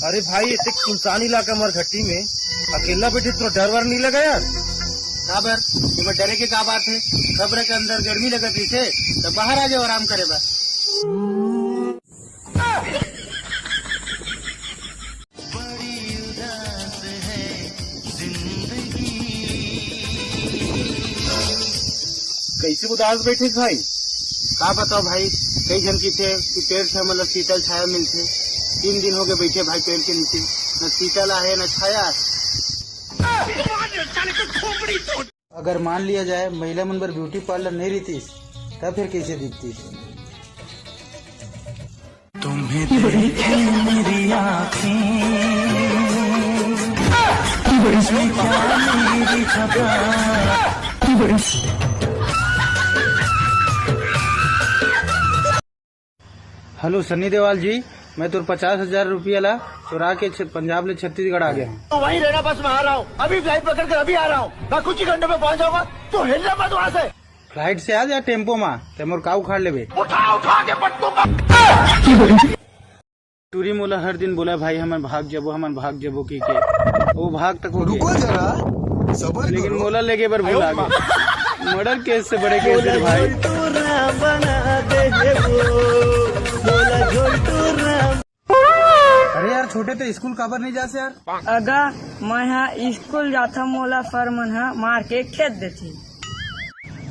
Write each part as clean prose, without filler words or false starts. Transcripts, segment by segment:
अरे भाई इतने सुनसान इलाका मरघट्टी में अकेला बैठे तो डर वर नहीं लगा यार? काबर तुम्हें डरे के का बात है? खबर के अंदर गर्मी लगत रही थे तो बाहर आ जाओ आराम करे बस। बड़ी उदास है जिंदगी। कैसे उदास बैठे भाई? का बताओ भाई, कई जन की थे कि पेड़ से मतलब शीतल छाया मिलते। 3 दिन हो गए बैठे भाई पेड़ के नीचे, न शीतल है न छाया। अगर मान लिया जाए महिला मन पर ब्यूटी पार्लर नहीं रहती तब फिर कैसे दिखती? तुम्हें देखे मेरी आँखें, इसमें क्या मेरी खबर। हेलो सन्नी देवाल जी, मैं तो 50,000 रुपया ला चुरा के पंजाब ले छत्तीसगढ़ आ गया हूँ। तो वहीं रहना, बस मैं आ रहा हूँ, अभी फ्लाइट पकड़ कर अभी आ रहा हूँ। मैं कुछ ही घंटे में पहुँच जाऊंगा, तो हिलना मत वहाँ से। फ्लाइट से आ जा टेम्पो में ते मोर का उखाड़ लेबे। उठा के पटकूंगा। टूरी मोला हर दिन बोला भाई हमन भाग जबो की के वो भाग तक हो रुको जरा सबर लेकिन करो। मोला लेके बर भूल आ गए। मर्डर केस से बड़े केस है भाई। अरे यार छोटे तो स्कूल काबर नहीं जाते यार? अगा मैं यहाँ स्कूल जाता मोला सर मन हा मार के खेत देती।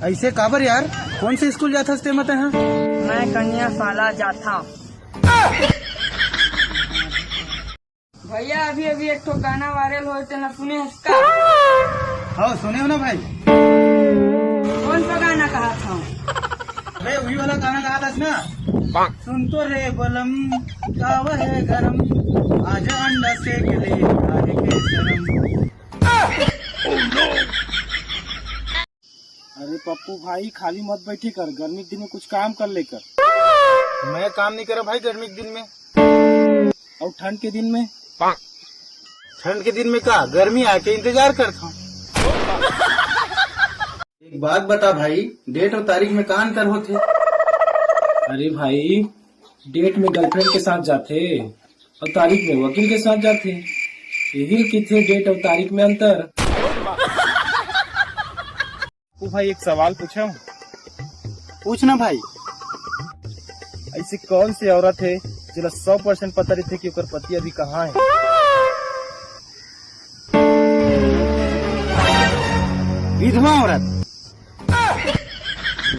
ऐसे काबर यार? कौन से स्कूल जाता ते मत है? मैं कन्या शाला जाता। भैया अभी एक तो गाना वायरल हो ना सुने इसका? हाँ सुने हो ना भाई। कौन सा गाना कहा था? अरे वही वाला गाना गा था ना, सुन तो रे बलम कावा है गरम आज अंडा सेक ले आने के शरम। अरे पप्पू भाई खाली मत बैठे कर, गर्मी के दिन में कुछ काम कर लेकर। मैं काम नहीं करा भाई गर्मी के दिन में। और ठंड के दिन में? ठंड के दिन में का गर्मी आके इंतजार करता हूँ। एक बात बता भाई, डेट और तारीख में कहाँ अंतर होते? अरे भाई डेट में गर्लफ्रेंड के साथ जाते और तारीख में वकील के साथ जाते, यही कितने डेट और तारीख में अंतर। तो भाई एक सवाल पूछा हूँ? पूछना भाई। ऐसी कौन सी औरत है जिला 100% पता रहती कि उसका पति अभी कहाँ है? विधवा औरत।